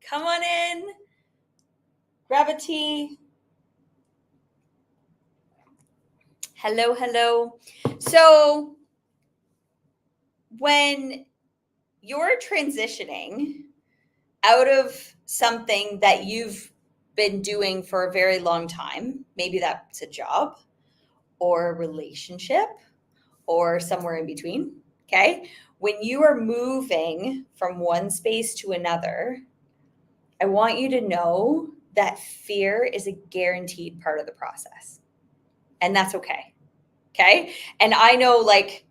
Come on in. Grab a tea. Hello, hello. So, when you're transitioning out of something that you've been doing for a very long time, maybe that's a job or a relationship or somewhere in between, okay? When you are moving from one space to another, I want you to know that fear is a guaranteed part of the process. And that's okay. Okay. And I know, like,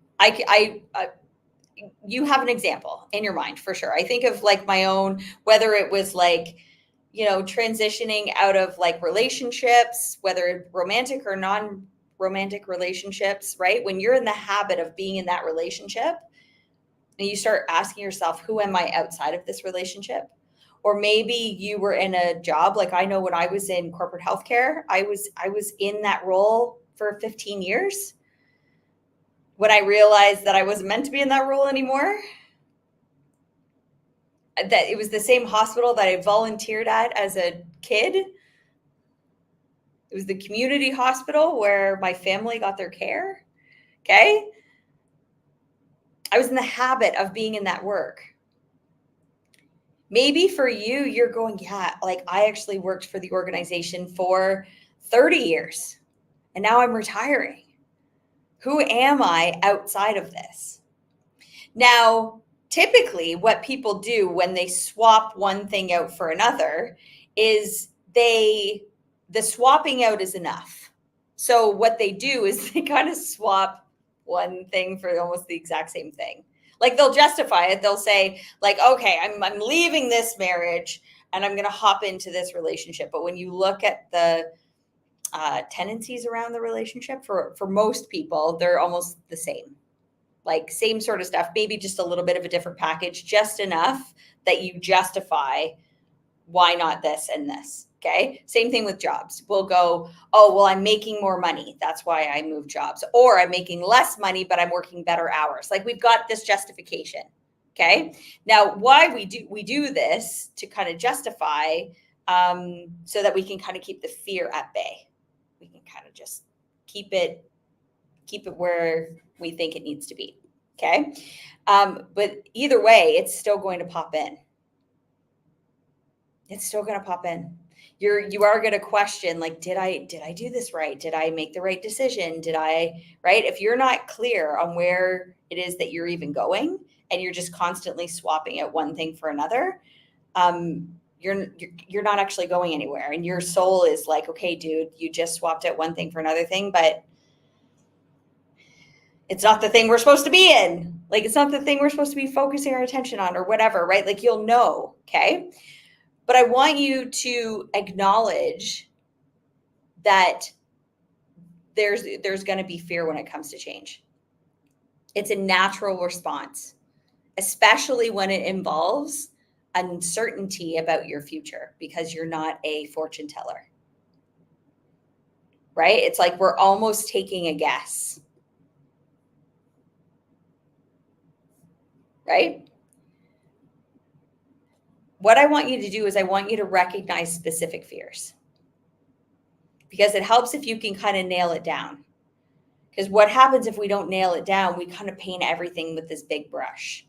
you have an example in your mind for sure. I think of like my own, whether it was like, transitioning out of like relationships, whether romantic or non romantic relationships, right? When you're in the habit of being in that relationship and you start asking yourself, who am I outside of this relationship? Or maybe you were in a job, like I know when I was in corporate healthcare, I was in that role for 15 years. When I realized that I wasn't meant to be in that role anymore, that it was the same hospital that I volunteered at as a kid. It was the community hospital where my family got their care. Okay. I was in the habit of being in that work. Maybe for you, you're going, yeah, like I actually worked for the organization for 30 years and now I'm retiring. Who am I outside of this? Now, typically, what people do when they swap one thing out for another is the swapping out is enough. So what they do is they kind of swap one thing for almost the exact same thing. Like they'll justify it. They'll say, like, okay, I'm leaving this marriage and I'm going to hop into this relationship. But when you look at the tendencies around the relationship, for most people, they're almost the same. Like same sort of stuff, maybe just a little bit of a different package, just enough that you justify why not this and this. Okay. Same thing with jobs. We'll go, oh, well, I'm making more money. That's why I moved jobs. Or I'm making less money, but I'm working better hours. Like we've got this justification. Okay. Now, why we do this to kind of justify so that we can kind of keep the fear at bay. We can kind of just keep it where we think it needs to be. Okay. But either way, it's still going to pop in. It's still going to pop in. You are going to question, like, did I do this right? Did I make the right decision? Right? If you're not clear on where it is that you're even going and you're just constantly swapping out one thing for another, you're not actually going anywhere. And your soul is like, okay, dude, you just swapped out one thing for another thing, but it's not the thing we're supposed to be in. Like, it's not the thing we're supposed to be focusing our attention on or whatever, right? Like, you'll know, okay? But I want you to acknowledge that there's going to be fear when it comes to change. It's a natural response, especially when it involves uncertainty about your future because you're not a fortune teller, right? It's like we're almost taking a guess. Right? What I want you to do is I want you to recognize specific fears because it helps if you can kind of nail it down. Because what happens if we don't nail it down, we kind of paint everything with this big brush.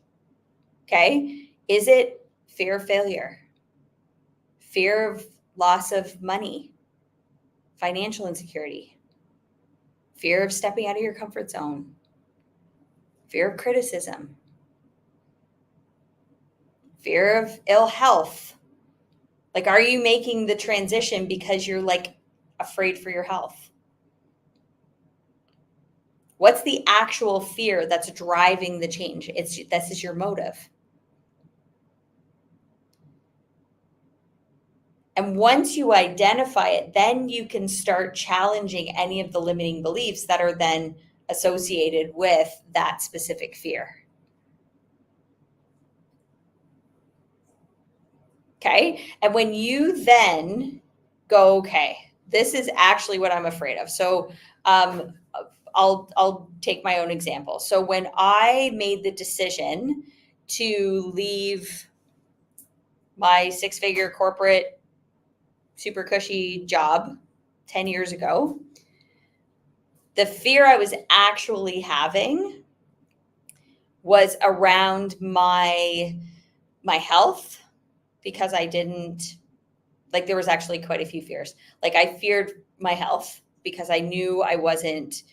Okay? Is it fear of failure? Fear of loss of money? Financial insecurity? Fear of stepping out of your comfort zone? Fear of criticism? Fear of ill health? Like, are you making the transition because you're like afraid for your health? What's the actual fear that's driving the change? This is your motive. And once you identify it, then you can start challenging any of the limiting beliefs that are then associated with that specific fear. Okay. And when you then go, okay, this is actually what I'm afraid of. So I'll take my own example. So when I made the decision to leave my 6-figure corporate super cushy job 10 years ago, the fear I was actually having was around my health, because I didn't, like, there was actually quite a few fears. Like, I feared my health because I knew I wasn't,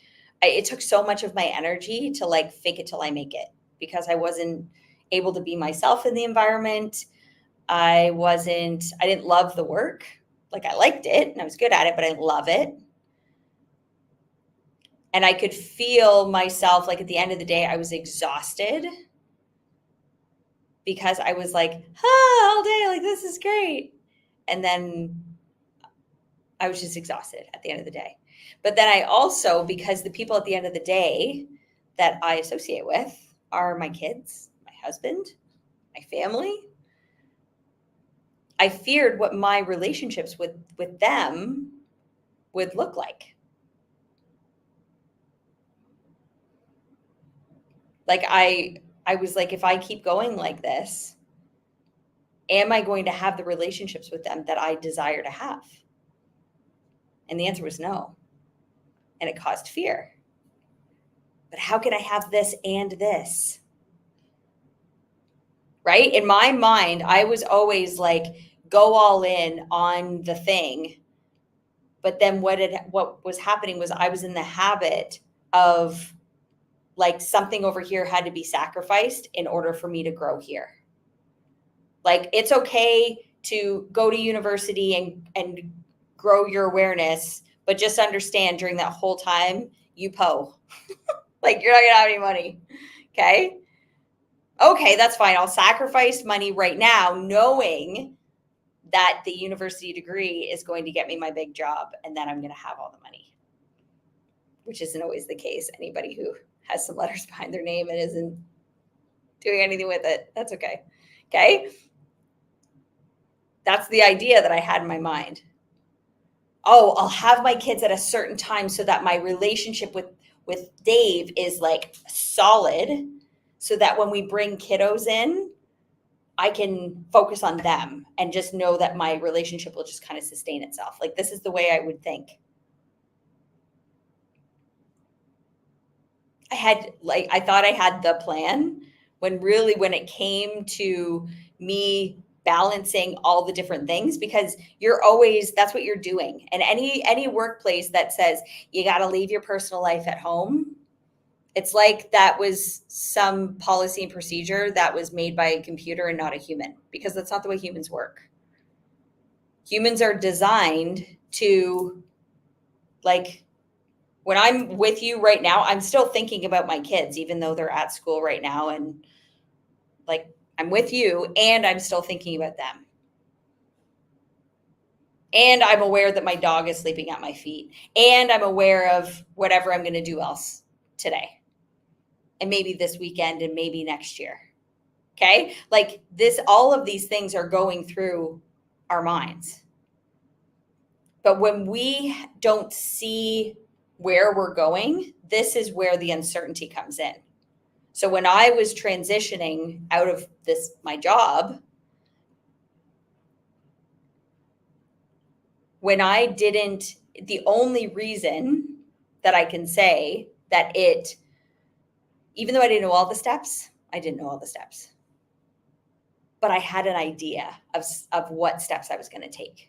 it took so much of my energy to like fake it till I make it, because I wasn't able to be myself in the environment. I didn't love the work. Like, I liked it and I was good at it, but I didn't love it. And I could feel myself, like, at the end of the day, I was exhausted because I was like, all day, like, this is great. And then I was just exhausted at the end of the day. But then I also, because the people at the end of the day that I associate with are my kids, my husband, my family, I feared what my relationships with them would look like. Like, I was like, if I keep going like this, am I going to have the relationships with them that I desire to have? And the answer was no. And it caused fear. But how can I have this and this? Right? In my mind, I was always like, go all in on the thing. But then what was happening was I was in the habit of, like, something over here had to be sacrificed in order for me to grow here. Like, it's okay to go to university and grow your awareness, but just understand during that whole time, you like, you're not gonna have any money. Okay, that's fine. I'll sacrifice money right now, knowing that the university degree is going to get me my big job, and then I'm going to have all the money, which isn't always the case. Anybody who has some letters behind their name and isn't doing anything with it, that's okay. Okay. That's the idea that I had in my mind. Oh, I'll have my kids at a certain time so that my relationship with Dave is like solid, so that when we bring kiddos in, I can focus on them and just know that my relationship will just kind of sustain itself. Like, this is the way I would think. I thought I had the plan, when really, when it came to me balancing all the different things, because that's what you're doing. And any workplace that says you got to leave your personal life at home, it's like that was some policy and procedure that was made by a computer and not a human, because that's not the way humans work. Humans are designed to, like, when I'm with you right now, I'm still thinking about my kids, even though they're at school right now. And, like, I'm with you and I'm still thinking about them. And I'm aware that my dog is sleeping at my feet. And I'm aware of whatever I'm going to do else today. And maybe this weekend and maybe next year. Okay. Like, all of these things are going through our minds. But when we don't see where we're going, this is where the uncertainty comes in. So when I was transitioning out of my job, the only reason that I can say that even though I didn't know all the steps, but I had an idea of what steps I was going to take.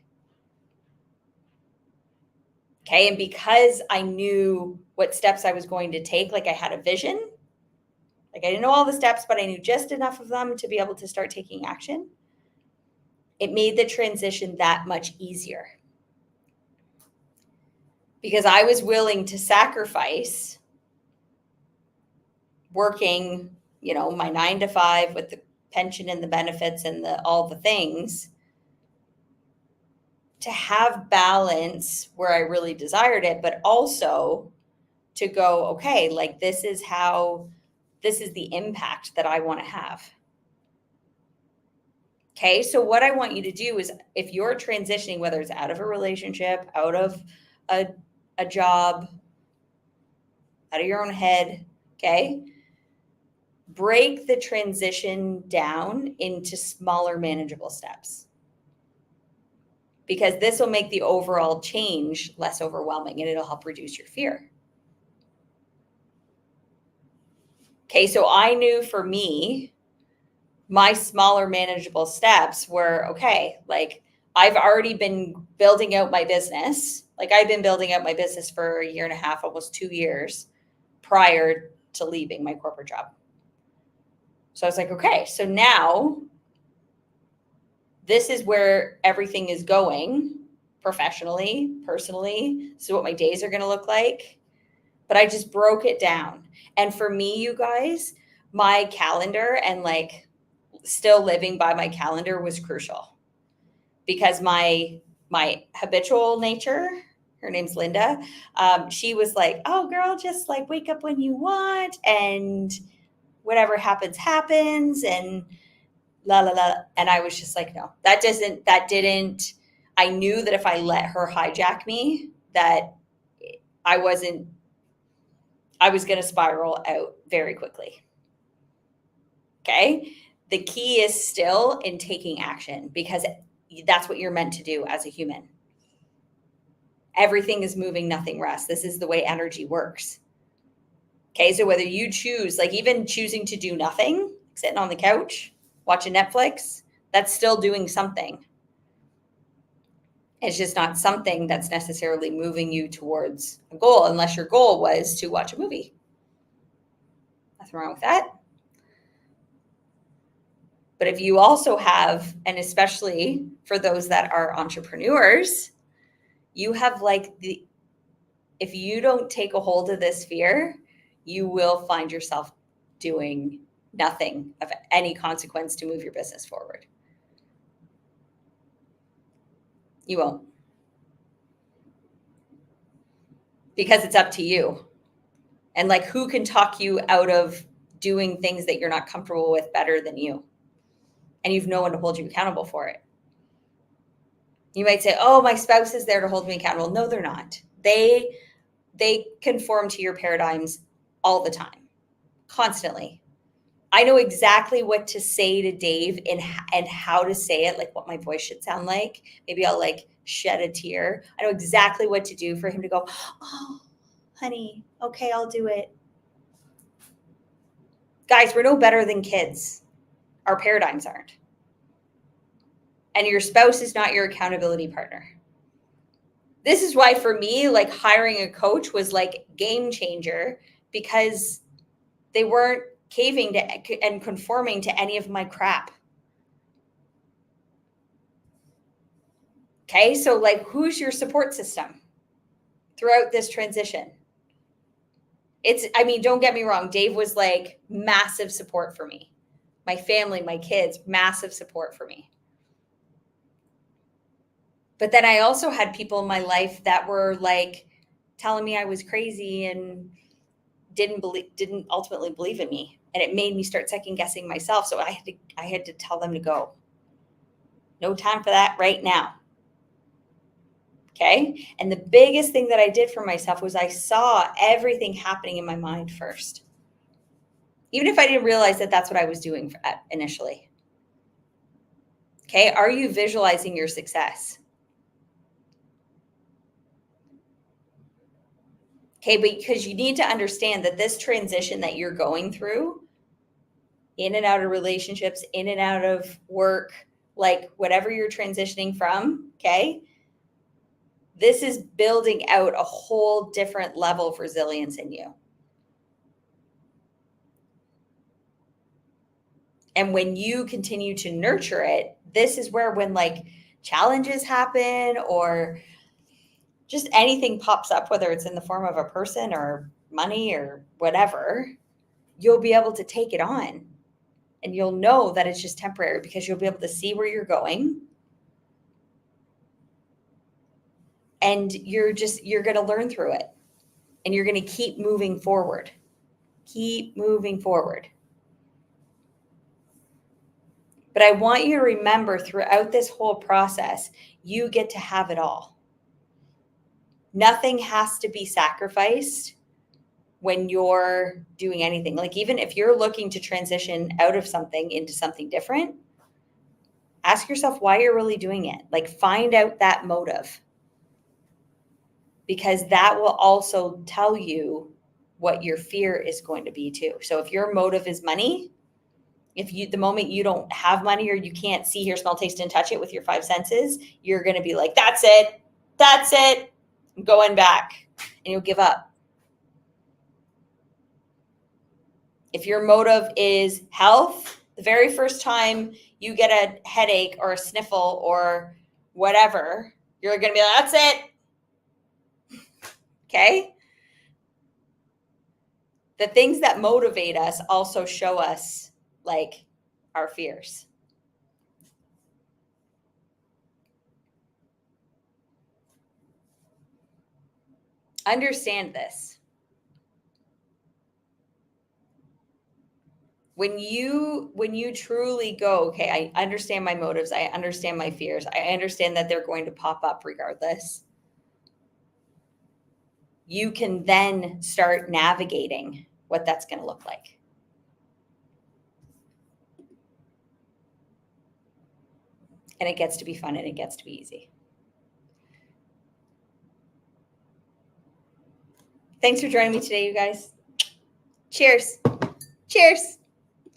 Okay. And because I knew what steps I was going to take, like, I had a vision. Like, I didn't know all the steps, but I knew just enough of them to be able to start taking action. It made the transition that much easier, because I was willing to sacrifice working, my 9 to 5 with the pension and the benefits and all the things, to have balance where I really desired it, but also to go, okay, like, this is the impact that I want to have. Okay. So what I want you to do is, if you're transitioning, whether it's out of a relationship, out of a job, out of your own head, okay, break the transition down into smaller, manageable steps. Because this will make the overall change less overwhelming and it'll help reduce your fear. Okay, so I knew for me, my smaller, manageable steps were okay, like I've already been building out my business. Like I've been building out my business for a year and a half, almost 2 years prior to leaving my corporate job. So I was like, okay, so now this is where everything is going professionally, personally. So what my days are going to look like. But I just broke it down. And for me, you guys, my calendar and like still living by my calendar was crucial because my habitual nature, her name's Linda, she was like, oh girl, just like wake up when you want and whatever happens, happens. And la, la, la. And I was just like, no, that didn't, I knew that if I let her hijack me, that I was going to spiral out very quickly. Okay. The key is still in taking action because that's what you're meant to do as a human. Everything is moving, nothing rests. This is the way energy works. Okay. So whether you choose, like even choosing to do nothing, sitting on the couch, watching Netflix, that's still doing something. It's just not something that's necessarily moving you towards a goal unless your goal was to watch a movie. Nothing wrong with that. But if you also have, and especially for those that are entrepreneurs, you have like if you don't take a hold of this fear, you will find yourself doing nothing of any consequence to move your business forward. You won't. Because it's up to you. And like who can talk you out of doing things that you're not comfortable with better than you? And you've no one to hold you accountable for it. You might say, oh, my spouse is there to hold me accountable. No, they're not. They conform to your paradigms all the time, constantly. I know exactly what to say to Dave and how to say it, like what my voice should sound like. Maybe I'll like shed a tear. I know exactly what to do for him to go, oh, honey, okay, I'll do it. Guys, we're no better than kids. Our paradigms aren't. And your spouse is not your accountability partner. This is why for me, like hiring a coach was like game changer because they weren't caving to and conforming to any of my crap. Okay, so like who's your support system throughout this transition? Don't get me wrong, Dave was like massive support for me. My family, my kids, massive support for me. But then I also had people in my life that were like telling me I was crazy and didn't ultimately believe in me. And it made me start second guessing myself. So I had to tell them to go. No time for that right now. Okay. And the biggest thing that I did for myself was I saw everything happening in my mind first. Even if I didn't realize that that's what I was doing initially. Okay. Are you visualizing your success? Okay. Because you need to understand that this transition that you're going through, in and out of relationships, in and out of work, like whatever you're transitioning from, okay, this is building out a whole different level of resilience in you. And when you continue to nurture it, this is where when like challenges happen or just anything pops up, whether it's in the form of a person or money or whatever, you'll be able to take it on. And you'll know that it's just temporary because you'll be able to see where you're going. And you're going to learn through it. And you're going to keep moving forward. Keep moving forward. But I want you to remember throughout this whole process, you get to have it all. Nothing has to be sacrificed. when you're doing anything. Like even if you're looking to transition out of something into something different, ask yourself why you're really doing it. Like find out that motive, because that will also tell you what your fear is going to be too. So if your motive is money, the moment you don't have money or you can't see, hear, smell, taste, and touch it with your five senses, you're going to be like, that's it, I'm going back, and you'll give up. If your motive is health, the very first time you get a headache or a sniffle or whatever, you're going to be like, that's it. Okay? The things that motivate us also show us like our fears. Understand this. When you truly go, okay, I understand my motives, I understand my fears, I understand that they're going to pop up regardless, you can then start navigating what that's going to look like. And it gets to be fun and it gets to be easy. Thanks for joining me today, you guys. Cheers. Cheers.